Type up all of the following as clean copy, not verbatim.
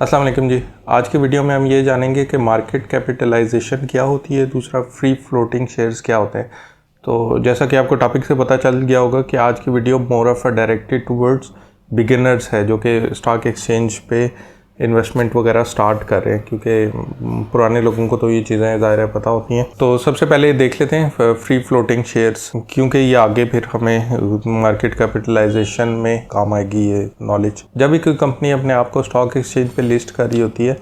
अस्सलाम वालेकुम जी। आज के वीडियो में हम ये जानेंगे कि मार्केट कैपिटलाइजेशन क्या होती है, दूसरा फ्री फ्लोटिंग शेयर्स क्या होते हैं। तो जैसा कि आपको टॉपिक से पता चल गया होगा कि आज की video more of a directed towards beginners है जो कि स्टॉक एक्सचेंज पे इन्वेस्टमेंट वगैरह स्टार्ट कर रहे हैं, क्योंकि पुराने लोगों को तो ये चीज़ें ज़ाहिर है पता होती हैं। तो सबसे पहले देख लेते हैं फ्री फ्लोटिंग शेयर्स, क्योंकि ये आगे फिर हमें मार्केट कैपिटलाइजेशन में काम आएगी ये नॉलेज। जब भी कोई कंपनी अपने आप को स्टॉक एक्सचेंज पे लिस्ट कर रही होती है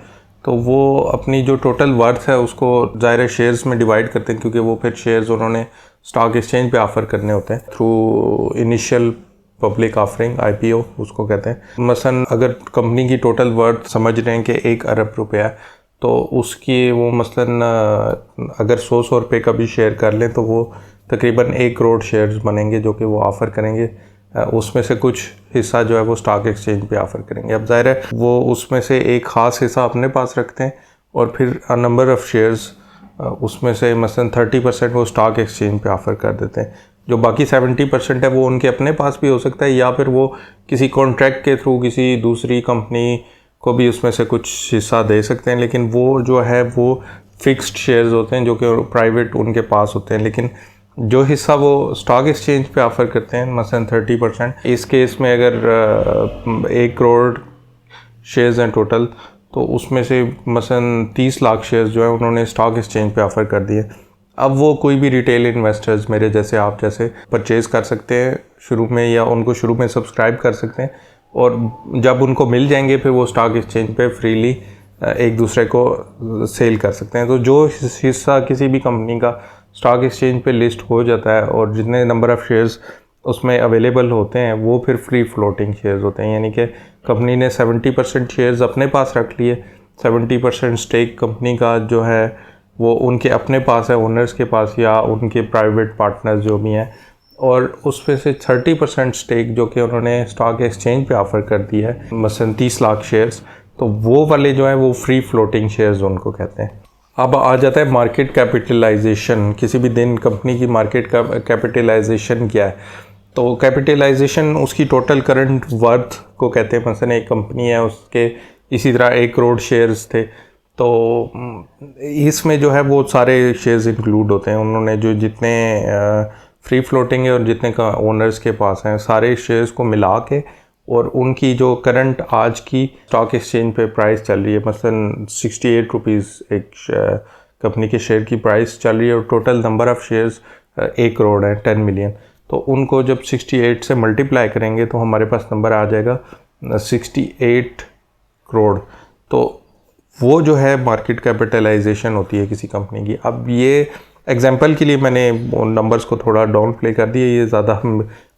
तो वो अपनी जो टोटल वर्थ है उसको ज़ाहिर शेयर्स में डिवाइड करते हैं, क्योंकि वो फिर शेयर्स उन्होंने स्टॉक एक्सचेंज पे ऑफ़र करने होते हैं through initial public offering, IPO उसको कहते हैं। मसलन अगर कंपनी की टोटल वर्थ समझ रहे हैं कि 1 अरब रुपया है, तो उसकी वो मसलन अगर 100 रुपये का भी शेयर कर लें तो वो तकरीबन 1 करोड़ शेयर्स बनेंगे जो कि वो ऑफ़र करेंगे। उसमें से कुछ हिस्सा जो है वो स्टॉक एक्सचेंज पे ऑफ़र करेंगे। अब ज़ाहिर है वो उसमें से एक ख़ास हिस्सा अपने पास रखते हैं और फिर नंबर ऑफ़ शेयर्स उसमें से मसलन 30% वो स्टॉक एक्सचेंज पे ऑफ़र कर देते हैं। जो बाकी 70% है वो उनके अपने पास भी हो सकता है, या फिर वो किसी कॉन्ट्रैक्ट के थ्रू किसी दूसरी कंपनी को भी उसमें से कुछ हिस्सा दे सकते हैं। लेकिन वो जो है वो फिक्स्ड शेयर्स होते हैं जो कि प्राइवेट उनके पास होते हैं। लेकिन जो हिस्सा वो स्टॉक एक्सचेंज पे ऑफ़र करते हैं मसलन 30%, इस केस में अगर 1 करोड़ शेयर्स हैं टोटल, तो उसमें से मसलन 30 लाख शेयर्स जो है उन्होंने स्टॉक एक्सचेंज पे ऑफ़र कर दिए। अब वो कोई भी रिटेल इन्वेस्टर्स मेरे जैसे आप जैसे परचेज़ कर सकते हैं शुरू में, या उनको शुरू में सब्सक्राइब कर सकते हैं, और जब उनको मिल जाएंगे फिर वो स्टॉक एक्सचेंज पे फ्रीली एक दूसरे को सेल कर सकते हैं। तो जो हिस्सा किसी भी कंपनी का स्टॉक एक्सचेंज पे लिस्ट हो जाता है और जितने नंबर ऑफ़ शेयर्स उसमें अवेलेबल होते हैं वो फिर फ्री फ्लोटिंग शेयर्स होते हैं। यानी कि कंपनी ने 70% शेयर्स अपने पास रख लिए, 70% स्टेक कंपनी का जो है वो उनके अपने पास है, ओनर्स के पास या उनके प्राइवेट पार्टनर्स जो भी हैं, और उसमें से 30% स्टेक जो कि उन्होंने स्टॉक एक्सचेंज पे ऑफ़र कर दी है मसलन 30 लाख शेयर्स, तो वो वाले जो है वो फ्री फ्लोटिंग शेयर्स उनको कहते हैं। अब आ जाता है मार्केट कैपिटलाइजेशन। किसी भी दिन कंपनी की मार्केट कैपिटलाइजेशन क्या है? तो कैपिटलाइजेशन उसकी टोटल करंट वर्थ को कहते हैं। मसलन एक कंपनी है, उसके इसी तरह 1 करोड़ शेयर्स थे, तो इसमें जो है वो सारे शेयर्स इंक्लूड होते हैं। उन्होंने जो जितने फ्री फ्लोटिंग है और जितने का ओनर्स के पास हैं सारे शेयर्स को मिला के, और उनकी जो करंट आज की स्टॉक एक्सचेंज पे प्राइस चल रही है, मसलन 68 रुपीज़ एक कंपनी के शेयर की प्राइस चल रही है, और total number of shares 1 crore है, 10 मिलियन। तो उनको जब 68 से मल्टीप्लाई करेंगे तो हमारे पास नंबर आ जाएगा 68 करोड़। तो वो जो है मार्केट कैपिटलाइजेशन होती है किसी कंपनी की। अब ये एग्जांपल के लिए मैंने नंबर्स को थोड़ा डाउन प्ले कर दिया, ये ज़्यादा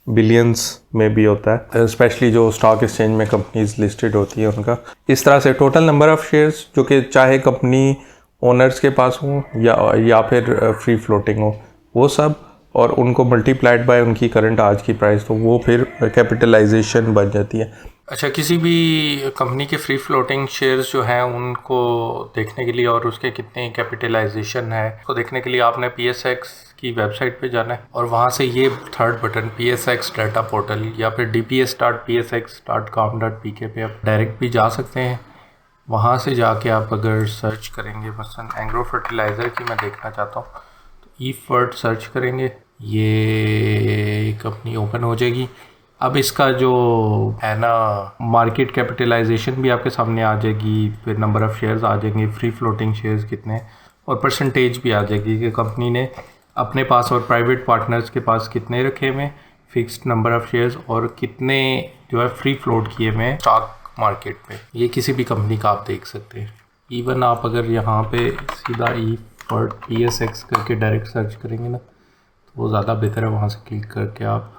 बिलियंस में भी होता है, स्पेशली जो स्टॉक एक्सचेंज में कंपनीज लिस्टेड होती है उनका। इस तरह से टोटल नंबर ऑफ़ शेयर्स जो कि चाहे कंपनी ओनर्स के पास हो या फिर फ्री फ्लोटिंग हो, वो सब, और उनको मल्टीप्लाइड बाय उनकी करंट आज की प्राइस, तो वो फिर कैपिटलाइजेशन बन जाती है। अच्छा, किसी भी कंपनी के फ्री फ्लोटिंग शेयर्स जो हैं उनको देखने के लिए और उसके कितने कैपिटलाइजेशन है उसको देखने के लिए आपने PSX की वेबसाइट पे जाना है, और वहाँ से ये third button PSX data portal या फिर dps.psx.com.pk पे आप डायरेक्ट भी जा सकते हैं। वहाँ से जाके आप अगर सर्च करेंगे, मसलन एग्रो फर्टिलाइज़र की मैं देखना चाहता हूँ, तो ई-फर्ट सर्च करेंगे, ये कंपनी ओपन हो जाएगी। अब इसका जो है ना मार्केट कैपिटलाइजेशन भी आपके सामने आ जाएगी, फिर नंबर ऑफ़ शेयर्स आ जाएंगे, फ्री फ्लोटिंग शेयर्स कितने, और परसेंटेज भी आ जाएगी कि कंपनी ने अपने पास और प्राइवेट पार्टनर्स के पास कितने रखे हुए फिक्स्ड नंबर ऑफ़ शेयर्स, और कितने जो है फ्री फ्लोट किए हुए स्टॉक मार्केट पे। ये किसी भी कंपनी का आप देख सकते हैं। इवन आप अगर यहाँ पे सीधा ई-फर्ट PSX करके डायरेक्ट सर्च करेंगे ना, तो वो ज़्यादा बेहतर है। वहाँ से क्लिक करके आप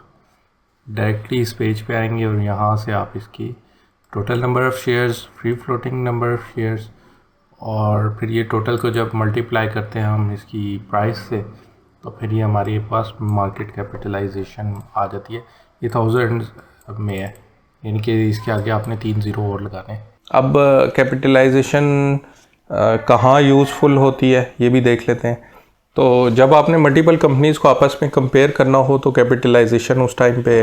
डायरेक्टली इस पेज पे आएंगे और यहाँ से आप इसकी total number of shares, free floating number of shares, और फिर ये टोटल को जब मल्टीप्लाई करते हैं हम इसकी प्राइस से, तो फिर ये हमारे पास मार्केट कैपिटलाइजेशन आ जाती है। ये 1000 में है, यानी कि इसके आगे आपने 3 ज़ीरो और लगाने हैं। अब कैपिटलाइजेशन कहाँ यूज़फुल होती है ये भी देख लेते हैं। तो जब आपने मल्टीपल कंपनीज़ को आपस में कंपेयर करना हो तो कैपिटलाइजेशन उस टाइम पे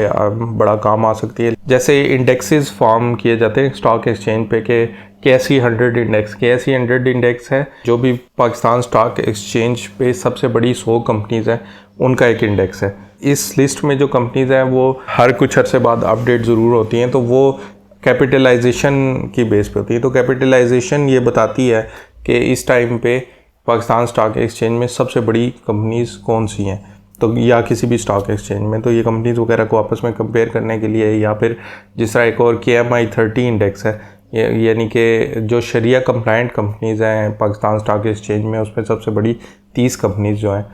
बड़ा काम आ सकती है। जैसे इंडेक्सेस फॉर्म किए जाते हैं स्टॉक एक्सचेंज पे के KSE 100 इंडेक्स, KSE 100 इंडेक्स है जो भी पाकिस्तान स्टॉक एक्सचेंज पे सबसे बड़ी 100 कंपनीज़ हैं उनका एक इंडेक्स है। इस लिस्ट में जो कंपनीज़ हैं वो हर कुछ अरसे बाद अपडेट ज़रूर होती हैं, तो वो कैपिटलाइजेशन की बेस पे होती है। तो कैपिटलाइजेशन ये बताती है कि इस टाइम पे पाकिस्तान स्टॉक एक्सचेंज में सबसे बड़ी कंपनीज़ कौन सी हैं, तो या किसी भी स्टॉक एक्सचेंज में, तो ये कंपनीज़ वगैरह को आपस में कंपेयर करने के लिए, या फिर जिस तरह एक और KMI 30 इंडेक्स है, यानी कि जो शरिया कंप्लाइंट कंपनीज़ हैं पाकिस्तान स्टॉक एक्सचेंज में, उसमें सबसे बड़ी 30 कंपनीज़ जो हैं,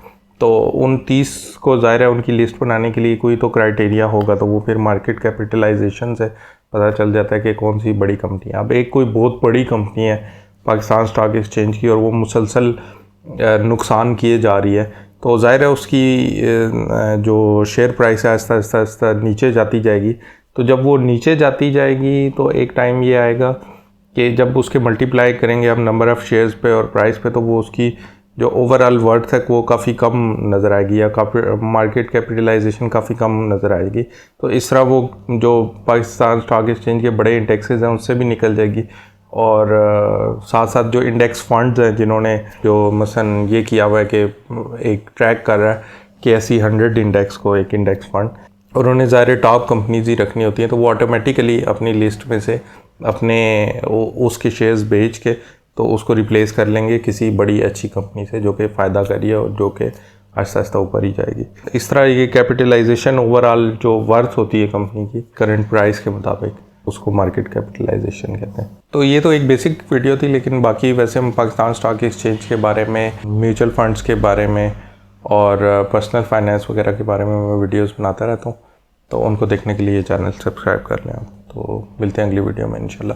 तो उन 30 को ज़ाहिर है उनकी लिस्ट बनाने के लिए कोई तो क्राइटेरिया होगा, तो वो फिर मार्केट कैपिटलाइजेशन से पता चल जाता है कि कौन सी बड़ी कंपनी है। अब एक कोई बहुत बड़ी कंपनी है पाकिस्तान स्टॉक एक्सचेंज की और वो मुसलसल नुकसान किए जा रही है, तो ज़ाहिर है उसकी जो शेयर प्राइस है आहिस्ता आहिस्ता आहिस्ता नीचे जाती जाएगी। तो जब वो नीचे जाती जाएगी तो एक टाइम ये आएगा कि जब उसके मल्टीप्लाई करेंगे हम नंबर ऑफ़ शेयर्स पे और प्राइस पे, तो वो उसकी जो ओवरऑल वर्थ है वो काफ़ी कम नज़र आएगी, या काफ़ी मार्केट कैपिटलाइजेशन काफ़ी कम नज़र आएगी। तो इस तरह वो जो पाकिस्तान स्टॉक एक्सचेंज के बड़े इंडेक्सेस हैं उससे भी निकल जाएगी। और साथ साथ जो इंडेक्स फंड्स हैं जिन्होंने जो मसलन ये किया हुआ है कि एक ट्रैक कर रहा है KSE 100 इंडेक्स को, एक इंडेक्स फंड, और उन्हें ज़ाहिर टॉप कंपनीज ही रखनी होती हैं, तो वो ऑटोमेटिकली अपनी लिस्ट में से अपने उसके शेयर्स बेच के तो उसको रिप्लेस कर लेंगे किसी बड़ी अच्छी कंपनी से जो कि फ़ायदा करिए और जो कि आहिस्ता आहिस्ता ऊपर ही जाएगी। इस तरह ये कैपिटलाइजेशन ओवरऑल जो वर्थ होती है कंपनी की करंट प्राइस के मुताबिक, उसको मार्केट कैपिटलाइजेशन कहते हैं। तो ये तो एक बेसिक वीडियो थी, लेकिन बाकी वैसे हम पाकिस्तान स्टॉक एक्सचेंज के बारे में, म्यूचुअल फंड्स के बारे में और पर्सनल फाइनेंस वगैरह के बारे में मैं वीडियोस बनाता रहता हूँ, तो उनको देखने के लिए चैनल सब्सक्राइब कर लें आप। तो मिलते हैं अगली वीडियो में इंशाल्लाह।